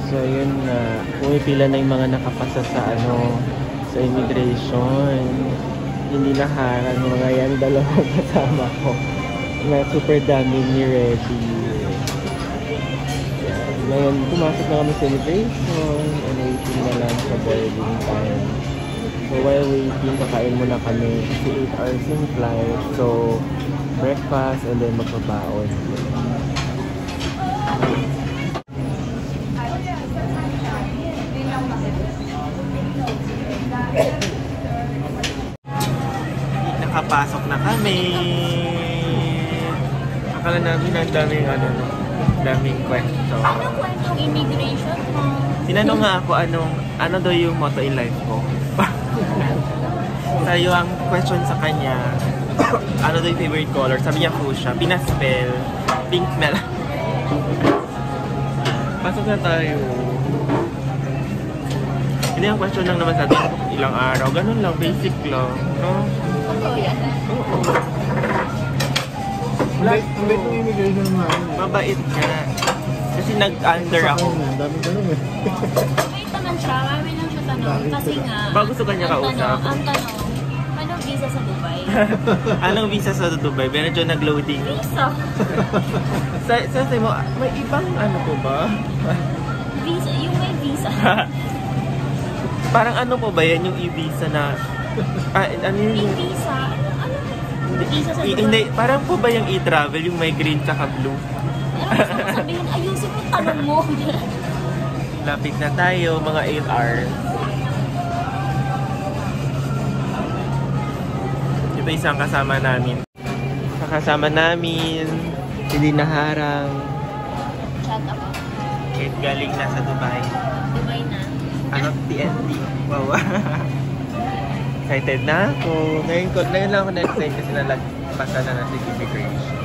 So, yun na. Pumipila na yung mga nakapasa sa sa immigration. Hindi naharang mga yan, dalawang kasama ko. Na super dami ni ready. Yan. Ngayon, pumasok na kami sa immigration. And waiting na lang sa boarding time. So, while waiting, kakain muna kami. Kasi 8 hours yung flight. So, breakfast and then magpapaon. Nakapasok na kami. Akala namin ang daming daming question. Anong kwentong immigration mo? Tinanong nga ako ano daw yung motto in life ko. Tayo ang question sa kanya, ano daw yung favorite color? Sabi niya fuchsia. Pinaspell. Pink na lang. Pasok na tayo. Hindi ang question lang naman sa atin ilang araw. Ganun lang, basic lang. No? Totoo yan. Oo. Mabait yung immigration mo. Mabait nga. Kasi nag-under ako. Dami tanong eh. Mabait naman siya. Marami lang siya tanong. Kasi nga, Baka gusto ka niya kausap. Ang tanong, anong visa sa Dubai? Anong visa sa Dubai? Medyo nag-loading. Visa. Sa mo, may ibang po ba? Visa, yung may visa. Parang po ba yan yung e-visa na... ano May yung... visa? Ano? Visa sa Dubai? Hindi, parang po ba yung e-travel, yung may green tsaka blue? Ano gusto mo sabihin? Ayusin mo yung tanong mo. Lapit na tayo, mga 8 hours. Ito isang kasama namin. Kasama namin, hindi naharang. Chat ako. Kahit galing na sa Dubai. Dubai na. TNT. Wow. Excited na ako. Ngayon lang ako na-excite kasi nalagpasan na natin immigration.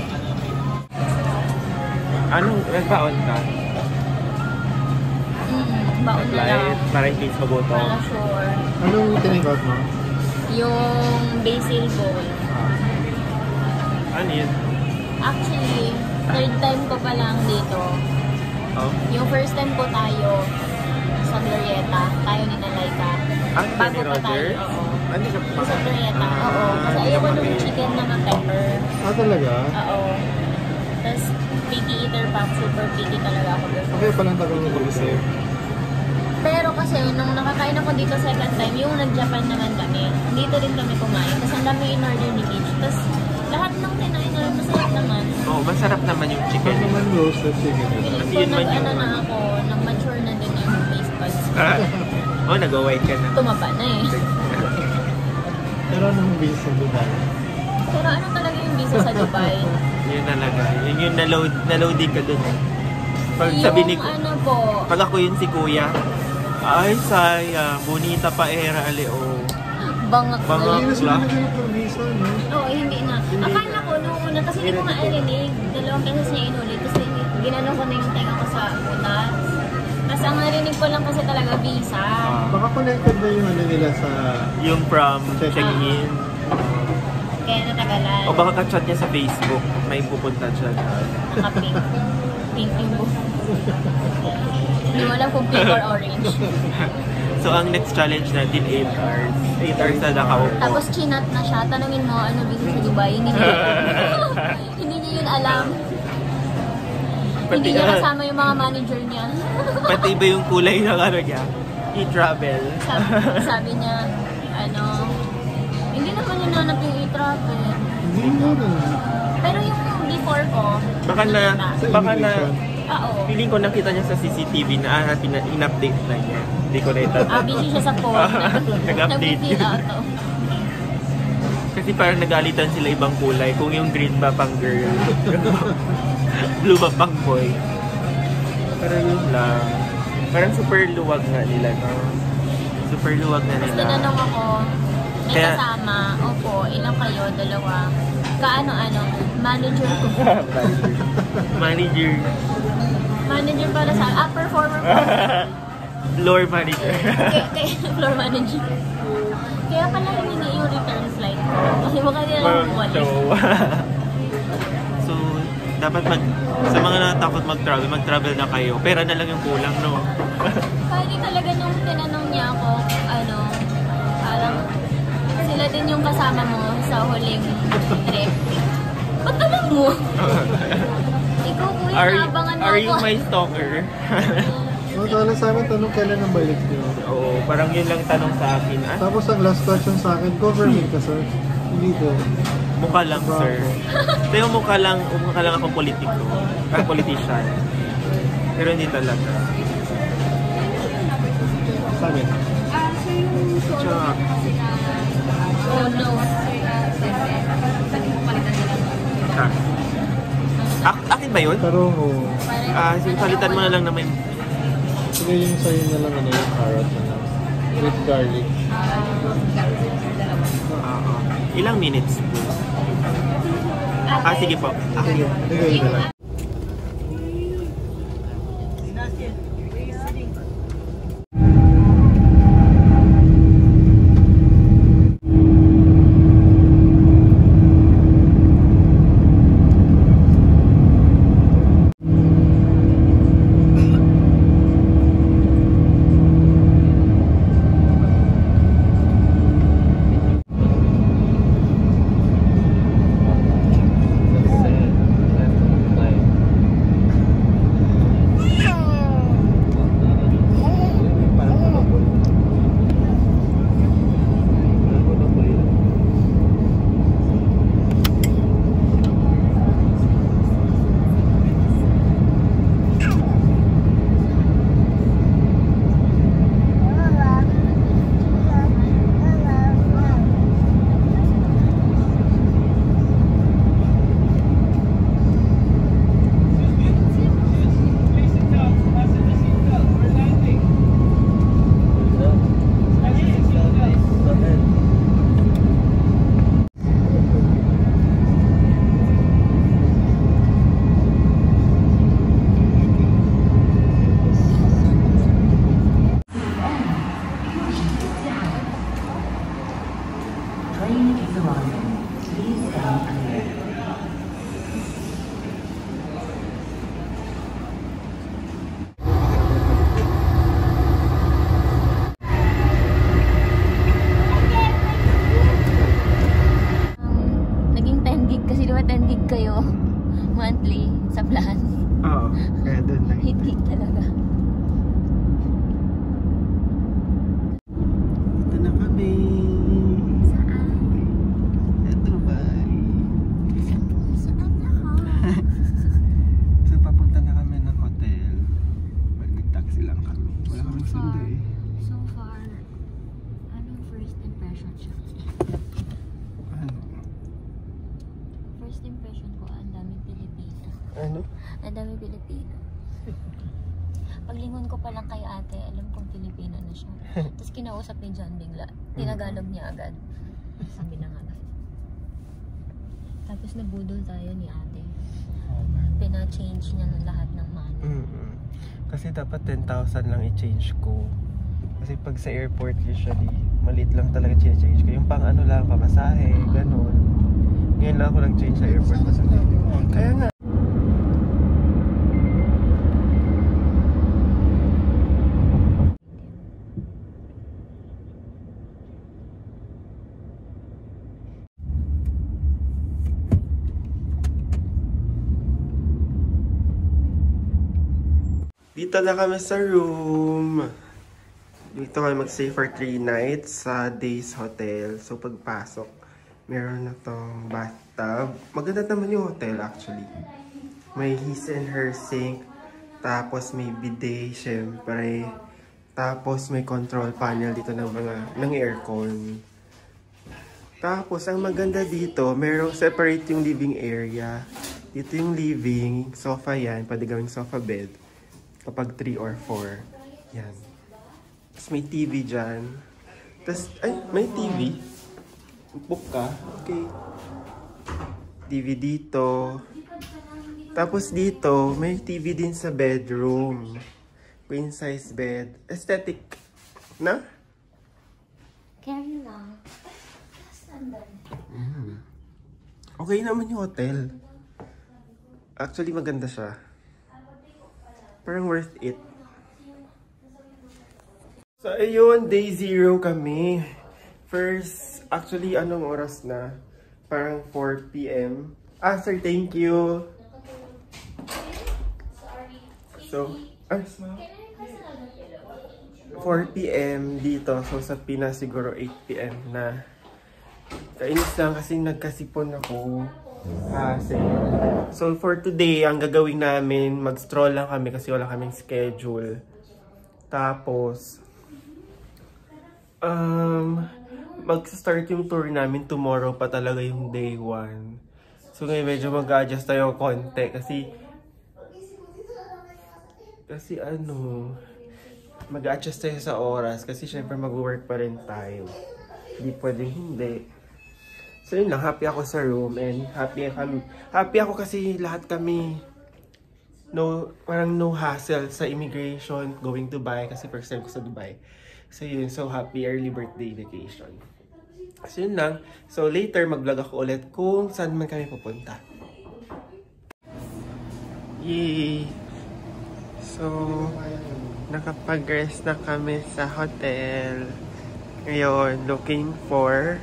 Nagbaon ka? Baon na lang. Para in case magutom. Para sure. Anong tinanggap mo? Yung basil bowl. Ano yun? Actually, third time ko pa lang dito. Oh? Yung first time ko tayo sa Glorieta. Tayo ni Nalaika. Bago pa tayo. Oo. Ano ka pa? Sa Glorieta. Oo. Kasi ayoko nung chicken na pepper. Ah, talaga? Oo. Tapos, picky eater pa. Super picky talaga ako. Okay, palang tagal mo mag-isip. Pero kasi, nung nakakain ako dito second time, yung nag-Japan naman kami, dito rin kami kumain. Kasi ang dami in order ni Gage. Tapos, lahat ng kinain na masarap naman. Oo, masarap naman yung Pag chicken. naman roasted chicken. Feeling ko na ako, nag-mature na din yung taste buds. Nag-white ka na. Tumaba na eh. Pero anong visa sa Dubai? Pero ano talaga yung visa sa Dubai? Yun talaga. Yun yung na-loading ka dun. Pag sabi ni po, pag ako yun si Kuya, ay sayang, bonita pa era aleo. bangak Bangak. na. Hindi na sila naghanap ng visa, no? Oo, hindi na. Akala ko nung una, kasi hindi ko nga arinig. Dalawang beses niya inulit. Kasi ginanong ko na yung tenga ko sa unas. Tapos ang narinig ko lang kasi talaga visa. Baka connected na yung nila sa... Yung from check-in. Kaya natagalan. O baka ka-chat niya sa Facebook, may pupunta siya. Naka-pink. Pink yung buhok. Hindi mo alam kung pink or orange. So ang next challenge natin, 8 hours. 8 hours na nakaupo. Tapos chinat na siya. Tanungin mo, ano visa sa Dubai? Hindi niya hindi niya yun alam. Hindi niya kasama yung mga manager niya. Pati iba yung kulay ng niya. E-travel. Sabi niya, hindi naman hinanap yung e-travel. Hindi mo na. Pero yung before ko, Baka na, oo. feeling ko nakita niya sa CCTV na in-update na niya. Hindi ko na itatanong. Busy siya sa phone. Nag-update yun. Kasi parang nagalitan sila ibang kulay. Kung yung green ba pang girl, blue ba pang boy. Pero yun lang. Parang super luwag nga nila, no? Super luwag na Tapos nila. tinanong ako, may Kaya- kasama, opo, ilang kayo, dalawa. Kaano-ano, manager ko. Manager. Manager para sa, performer ko. Floor manager. Floor manager. Kaya pala hiningi yung return flight ko. Kasi baka nila lang umalis. So, Dapat sa mga natatakot mag-travel na kayo. Pera na lang yung kulang, no? Funny talaga nung tinanong niya ako, parang sila din yung kasama mo sa huling trip. Ba't alam mo? Ikaw kuya, naabangan mo ako. Are you my stalker? Tala sa akin, tanong kailan ang balik niyo? Oo, parang yun lang tanong sa akin. Tapos ang last question sa akin, government ka sir? Hindi ko. Mukha lang, sir. Tayo mukha lang akong politiko. Politician. Pero hindi talaga. Sa amin? Chuck. Oh no. Akin ba yun? Pero, Palitan mo na lang na may... sige yung sa'yo na lang, yung carrot na lang. With garlic. Ilang minutes po? Sige po. Sige, sige na lang. Naging 10 gig kasi diba 10 gig kayo monthly sa plan. Oo, kaya doon lang. 8 gig talaga. Ito na kami. Saan? Sa Dubai. Saan na ka? So, papunta na kami ng hotel. Mag-taxi lang kami. Wala kaming sundo eh. So far, anong first impression siya? Ano? First impression ko, ang daming Pilipino. Ano? Ang daming Pilipino. Paglingon ko pa lang kay ate, alam kong Pilipino na siya. Tapos kinausap ni John bigla. Tinagalog niya agad. Sabi na nga. Tapos nabudol tayo ni ate. Pina-change niya ng lahat ng money. Kasi dapat 10,000 lang i-change ko. Kasi pag sa airport usually, maliit lang talaga change ko. Yung pang ano lang, pamasahe, ganun. Ngayon lang ako nag-change sa airport. Kaya nga. Dito na kami sa room. Dito kami mag-stay for 3 nights sa Days Hotel. So pagpasok, meron na tong bathtub. Maganda naman yung hotel actually. May his and her sink. Tapos may bidet, syempre. Tapos may control panel dito ng aircon. Tapos ang maganda dito, merong separate yung living area. Dito yung living, sofa yan, pwede gawing sofa bed. Kapag 3 or 4. Yan. Tapos may TV dyan. Tapos, may TV. Book ka. Okay. TV dito. Tapos dito, may TV din sa bedroom. Queen size bed. Aesthetic. Na? Carry lang. Standard. Okay naman yung hotel. Actually, maganda siya. Parang worth it. So, ayun, day 0 kami. First, actually, anong oras na? Parang 4 p.m. Ah, sir, thank you. So, 4 p.m. dito. So, sa Pinas, siguro 8 p.m. na. Kainis lang kasi nagkasipon ako. So, for today, ang gagawin namin, mag-stroll lang kami kasi wala kaming schedule. Tapos, mag-start yung tour namin tomorrow pa talaga yung day 1. So ngayon medyo mag-adjust tayo konti kasi mag-adjust tayo sa oras kasi syempre mag-work pa rin tayo. Hindi pwedeng hindi. So yun lang, happy ako sa room and happy ako kasi lahat kami parang no hassle sa immigration, going to Dubai kasi first time ko sa Dubai. So yun, so happy early birthday vacation. So yun lang. So later mag-vlog ako ulit kung saan man kami pupunta. Yay! So nakapag-rest na kami sa hotel. Ngayon, looking for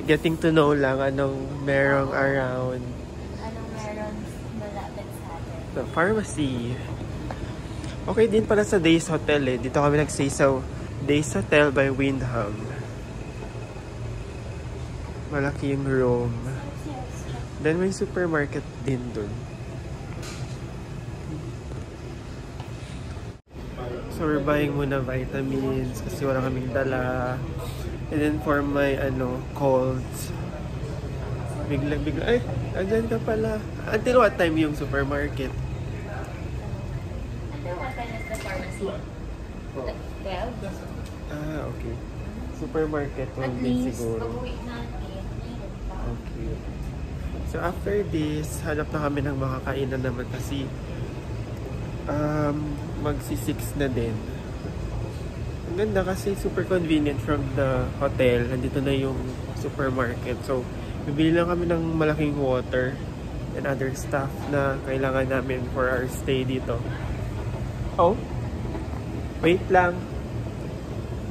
getting to know lang anong merong around. Anong meron malapit sa atin? The pharmacy. Okay din pala sa Days Hotel eh. Dito kami nag-stay sa Days Hotel by Windham. Malaki yung room. Then may supermarket din dun. So we're buying muna vitamins kasi wala kaming dala. And then for my colds. Bigla, ay, andyan ka pala. Until what time yung supermarket? What time is the pharmacy? 12? Ah, okay. Supermarket At din least, siguro. pag-uwi natin, meron pa. Okay. So after this, hanap na kami ng makakainan naman kasi magsi-6 na din. Ang ganda kasi super convenient from the hotel. Nandito na yung supermarket. So, bibili lang kami ng malaking water and other stuff na kailangan namin for our stay dito. Oh, wait lang.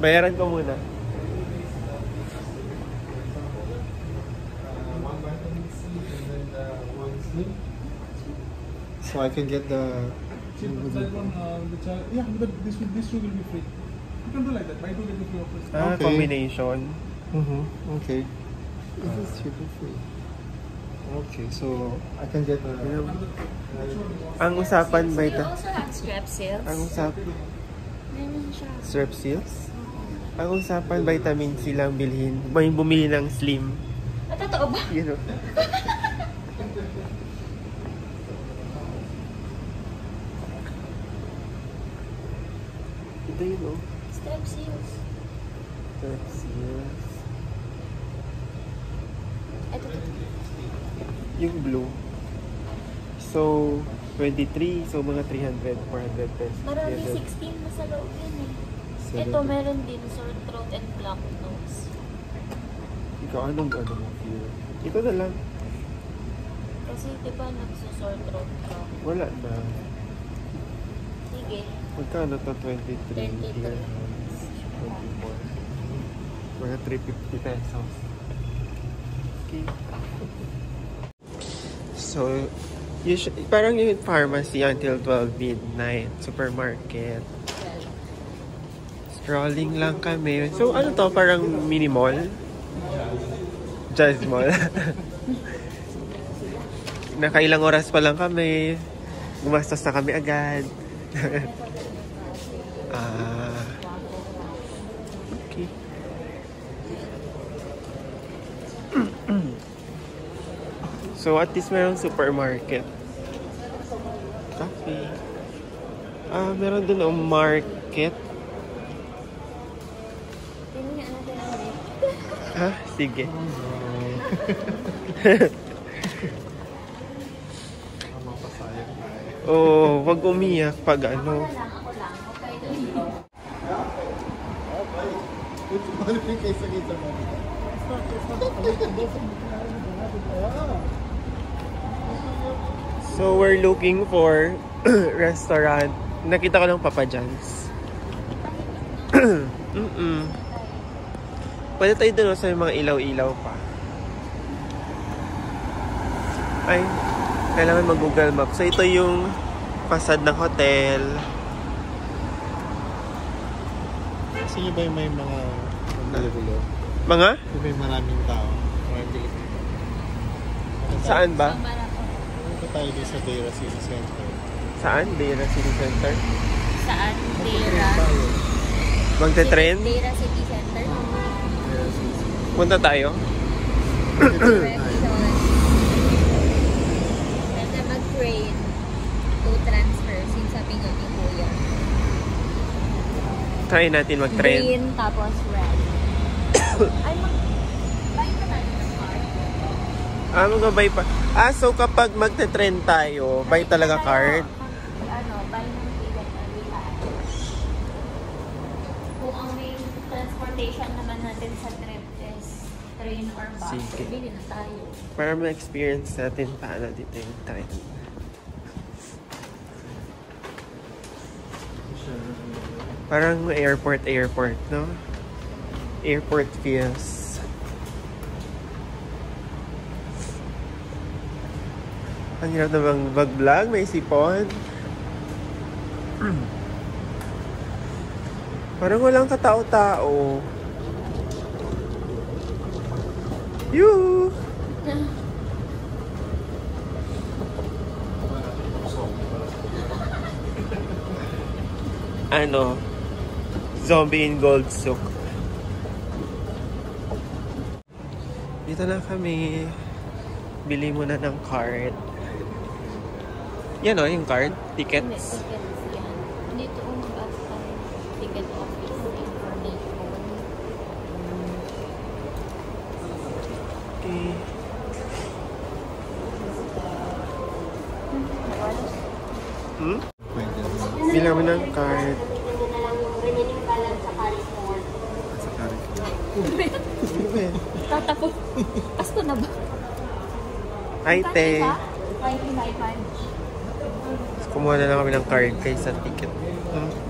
Bayaran ko muna. So I can get the... Yeah, but this two will be free. You can do like that. Buy two, get the free offers. Ah, Okay. combination. Okay. This is super free. Okay, so I can get the... Ang usapan ba Do you ito? also have Strepsils? Ang usapan... Meron siya. Strepsils? Ang usapan, vitamin C lang bilhin. May bumili ng slim. Ah, totoo ba? You know? Ito yun, oh. Strepsils. Strepsils. Ito. Yung blue. So, 23. So, mga 300, 400 pesos. Marami 300. 16 na sa loob yun eh. Seven. Ito meron din sore throat and blocked nose. Ikaw, anong mo feel? Ito na lang. Kasi diba nagsusore throat ka? Wala na. Sige. Magkano to? 23 23. dirhams. 24. Mga 350 pesos. Okay. So, parang yung pharmacy until 12 midnight. Supermarket. Strolling lang kami. So, ano to? Parang mini mall? Jazz mall. Nakailang oras pa lang kami. Gumastos na kami agad. Okay. So, at least mayroong supermarket. Cafe. Meron dun ang market. Ha? Sige. Oh, wag umiyak pag ano. Ako lang. Okay lang. So, we're looking for restaurant. Nakita ko lang Papa John's. Pwede tayo dun sa mga ilaw-ilaw pa. Ay, kailangan mag-Google Maps. So, ito yung facade ng hotel. Kasi yung ba yung may mga gulo-gulo? Mga? Yung may maraming tao. Maraming gulo-gulo. Saan ba? Punta tayo din sa Beira City Center. Saan? Beira City Center? Saan? Beira. Magte-trend? Beira City Center. Punta tayo? Direction. Ganda mag-train to transfer. Sabi nga ni Kuya. Try natin mag-trend. Green tapos red. Ay, mag-buy pa natin ng card. Mag-buy pa. So kapag magte-trend tayo, buy talaga card? Buy ng ticket na lahat. Kung ang main transportation naman natin sa trip is train or bus, Sige. bili na tayo. Para ma-experience natin paano dito yung trend. Parang airport, no? Airport feels. Ang hirap na bang mag-vlog? May sipon. Parang walang katao-tao. Yoo! Zombie in gold souk. Dito na kami. Bili muna ng card. Yan yung card. Tickets. Tickets yan. Dito basta ticket office information. Okay. Bilang mo ng card. Sa Carrefour. Tatapos. Pasko na ba? Hi, te. Hi, fund. Kumuha na lang kami ng card kaysa ticket.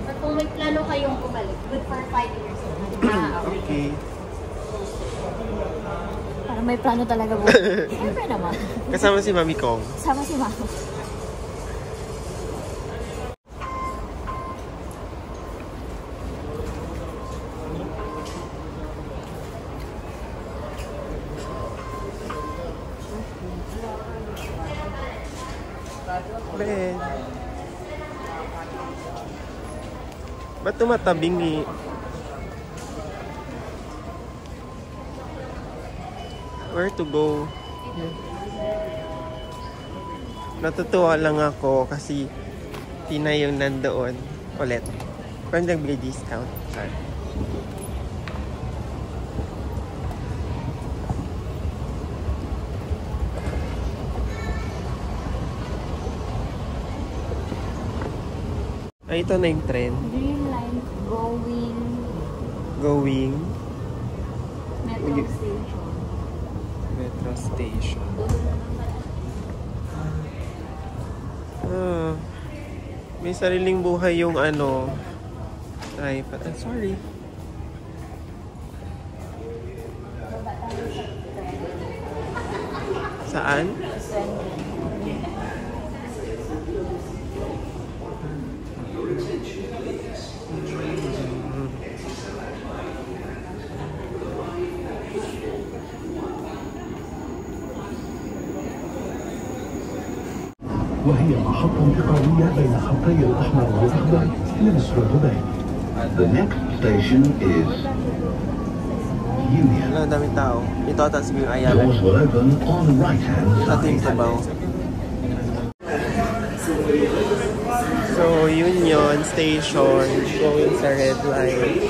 At kung may plano kayong bumalik, good for 5 years. Okay. Parang may plano talaga bumalik. Siyempre naman. Kasama si Mami Kong. Sama si Mama. Ben. Ba't tumatabingi? Where to go? Natutuwa lang ako kasi Tina yung nandoon ulit. Parang nagbigay discount. Sorry. Ay, ito na yung trend. Green line Going. Metro Station. Metro Station. May sariling buhay yung Ay, sorry. Saan? وهي محطة انتقالية بين خطي الأحمر والأخضر لمترو دبي. The next station is Union. Wala, daming tao. Ito ata siguro yung Ayala. Doors will open on the right-hand Ito yung side. sabaw. So, Union Station. Going sa red line.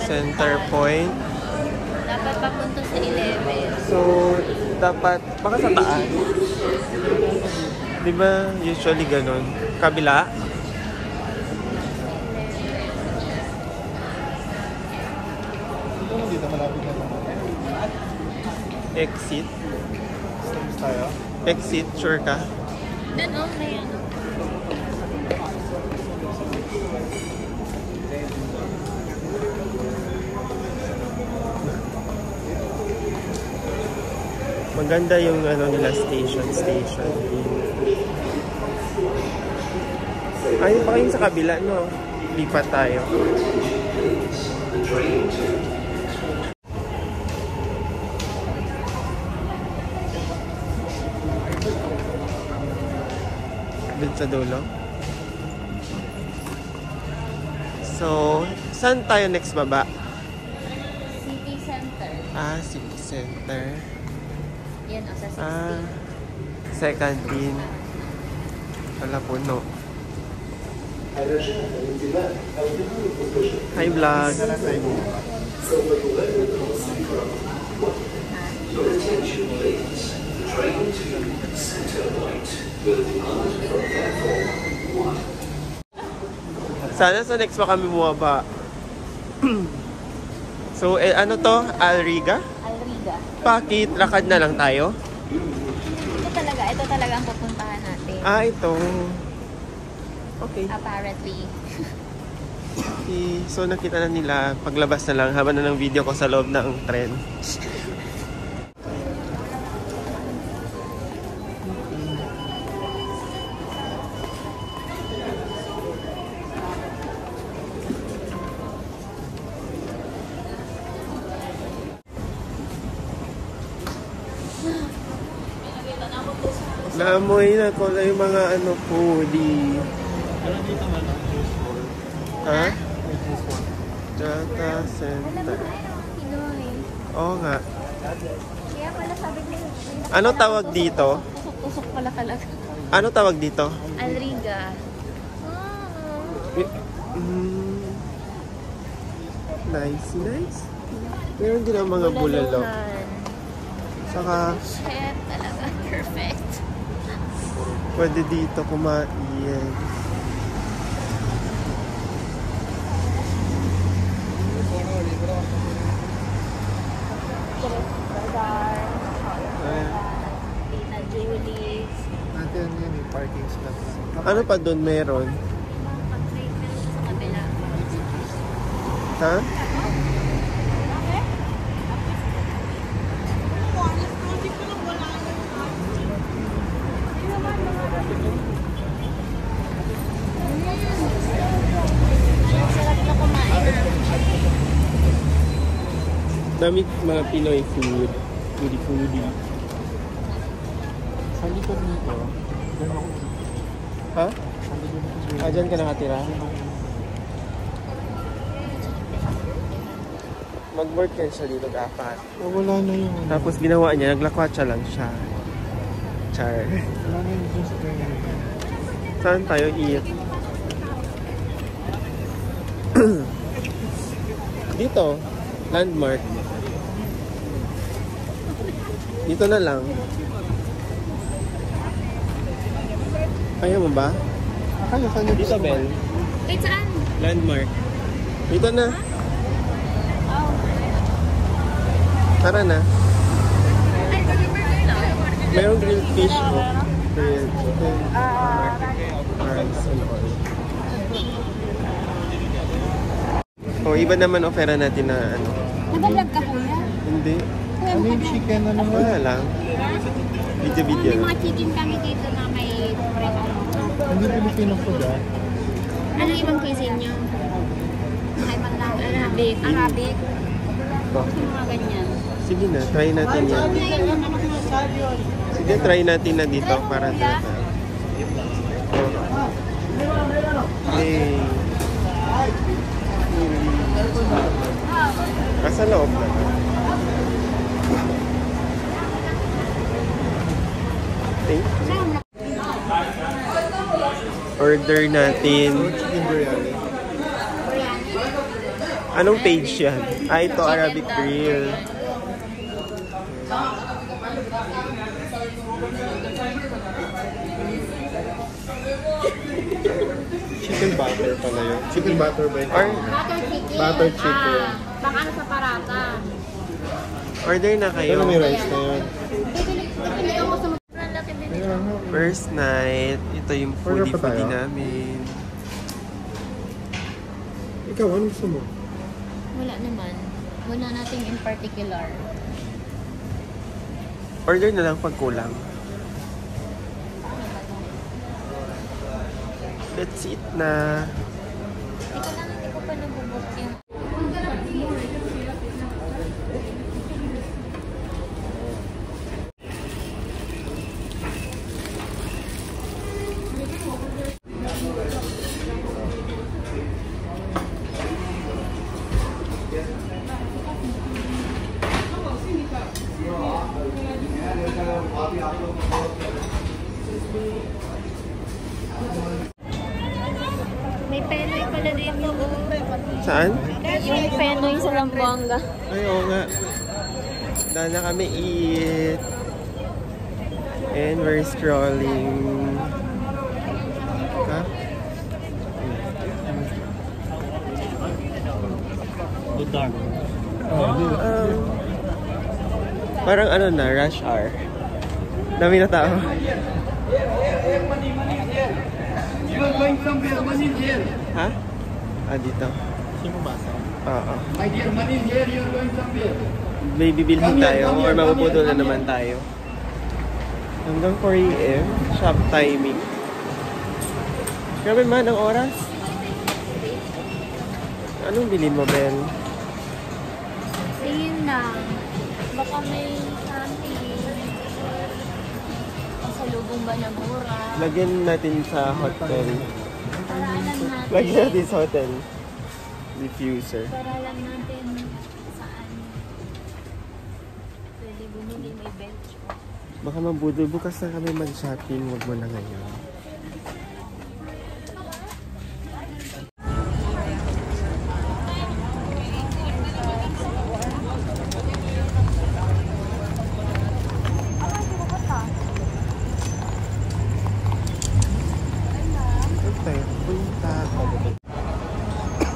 Center point. Dapat papunta sa 11. So, dapat, baka sa taas. Di ba usually ganun? Kabila? Dito malapit na naman. Exit? Tayo? Exit, sure ka? Doon, oh, may ano. Maganda yung ano nila station. Ayun pa kayo sa kabila, no? Lipat tayo. Dito sa dulo. So, saan tayo next baba? City Center. Ah, City Center. Yan, o, sa 60. Ah, second pin. Wala puno. Hi vlog. Sana sa next pa kami bumaba. So, ano to? Alriga? Alriga. Bakit? Lakad na lang tayo? Ito talaga ang pupuntahan natin. Ah, ito. Okay. Apparently. Okay. So, nakita na nila. Paglabas na lang. Haba na ng video ko sa loob ng tren. Naamoy na ko na yung mga ano foodie. Pero dito man ang juice wall. Ha? May juice wall. Data Center. Pinoy. Oo nga. Kaya pala sabi ko. Ano tawag dito? Usok pala talaga. Ano tawag dito? Alriga. Nice. Meron din ang mga bulalo. Saka, Chef talaga. Perfect. pwede dito kumain. Bazaar. Tita Julie's. Natin yan yung parking slots. Ano pa doon meron? Pag-trade meron siya sa kabila. Ha? Sarap na kumain. Dami mga Pinoy food. Foodie. Sa likod nito, doon ako. Ha? Sa likod nito. Ah, dyan ka nakatira? Mag-work yan siya dito dapat. Oh, wala na yung ano. Tapos ginawa niya, naglakwatsa lang siya. Char. Wala na yung juice wall. Saan tayo eat? Dito. Landmark. Dito na lang. Ayaw mo ba? Akala saan yung Dito, Bel. Wait, saan? Landmark. Dito na. Tara na. Merong grilled fish mo. Grilled chicken. Rice and oil. Oh, iba naman ofera natin na ano. Nag-vlog ka kuya? Hindi. Ano yung chicken na naman? Wala lang. Video. May mga chicken kami dito na may Hindi Filipino food ah. ano ibang cuisine nyo? Ay, Arabic. Arabic. Oh. Mga ganyan. Sige na, try natin yan. Sige, try natin na dito para talaga. Oh. Hey. Nasa loob na. Thank you. Order natin. Chicken biryani. Anong page yan? Ah, ito Arabic Grill. chicken butter pala yun. Chicken butter ba yun? Or, Butter chicken. Butter chicken. Baka ano sa parata. order na kayo. Pero may rice na yun. Pipili ako sa mga laki din. First night, ito yung Order pa foodie tayo? namin. Ikaw, ano gusto mo? Wala naman. Wala nating in particular. Order na lang pag kulang. Let's eat na. Ikaw lang, hindi ko pa nabubuk yung... May penoy pala dito. Saan? Yung penoy sa Zamboanga. Ay, oo nga. Dahil na kami eat. And we're strolling. Ha? Parang ano na, rush hour. Dami na tao. Ha? Ah, dito. Sino basa? Oo. May bibilhin tayo or mabubudol na naman tayo. Hanggang 4 AM, shop timing. Grabe man ang oras. Anong bilhin mo, Ben? Tingin lang. Baka may something. Pasalubong ba na mura? Lagyan natin sa hotel. Para alam natin. Lagyan natin sa hotel. Diffuser. Para alam natin saan pwede bumili. May bench. Baka mabudol. Bukas na kami mag-shopping. Huwag mo na ngayon.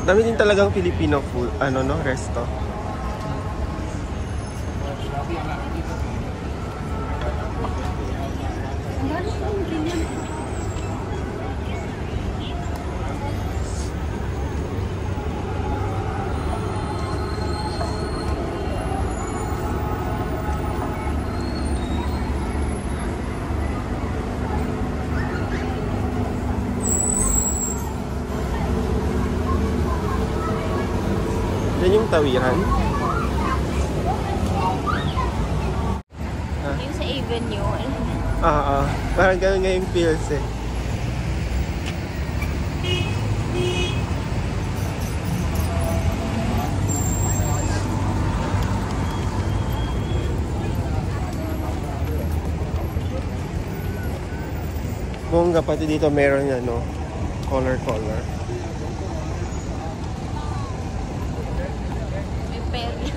Dami din talagang Filipino food, ano no, resto. Yan yung tawiran. Yung sa Avenue. Parang gano'n nga yung feels eh. Bongga, pati dito meron yan, no? Color. May peri.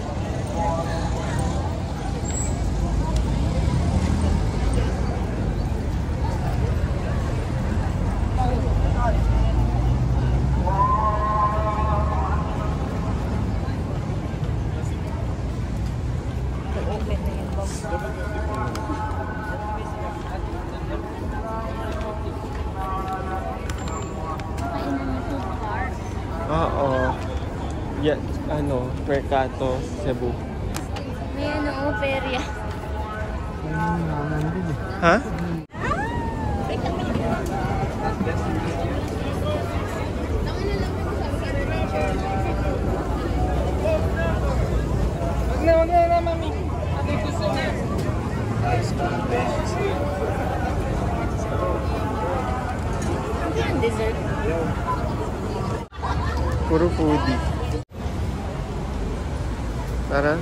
Oo. Yan, ano, Mercato, Cebu. May ano, perya. Ha? Ang dessert. Puro foodie. Tara.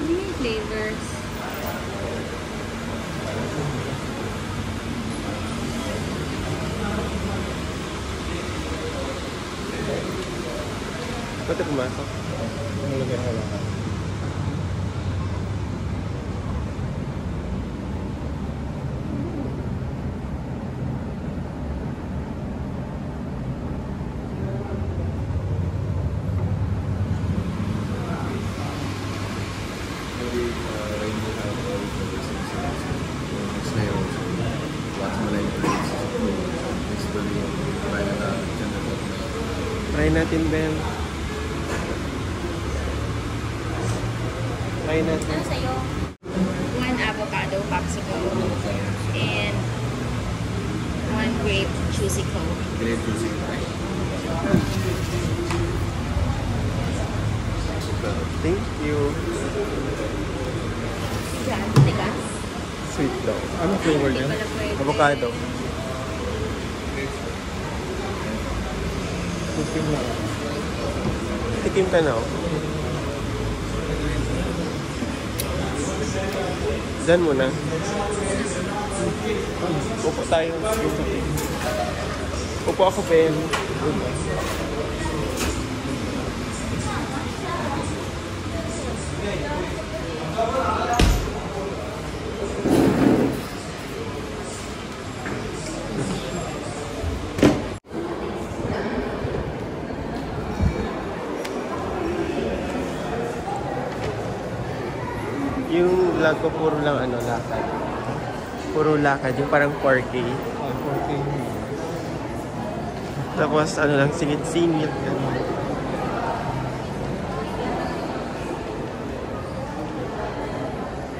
Many flavors. Pwede pumasok. Nalagay ko lang. Try natin, Ben. Try natin. Ano sa'yo? One avocado popsicle and one grape juicy coke. Grape juicy. Thank you. Diyan, tigas. Sweet daw. Ano flavor niya? Hindi pala pwede. Avocado. Cooking lang. Tikim ka na, oh. Diyan muna. Upo tayo. Upo ako, Ben. Yung vlog ko puro lang lakad. Puro lakad, yung parang 4K. 14. Tapos lang, singit-singit.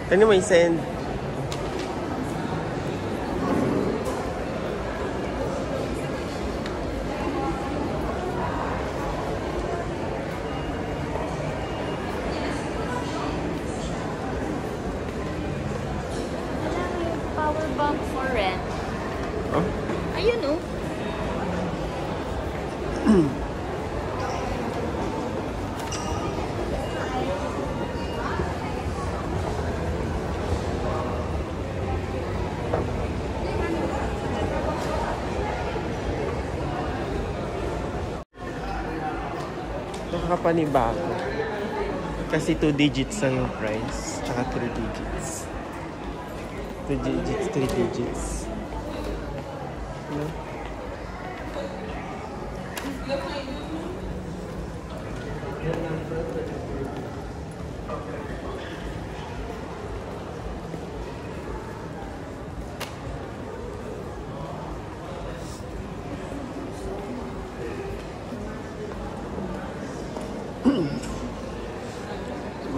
Ano may send? Power bank for rent. Oh? Ayun, oh. Nakakapaniba ako. Kasi 2 digits lang yung price. Tsaka 3 digits. 2 digits, 3 digits. Ano?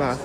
Ba?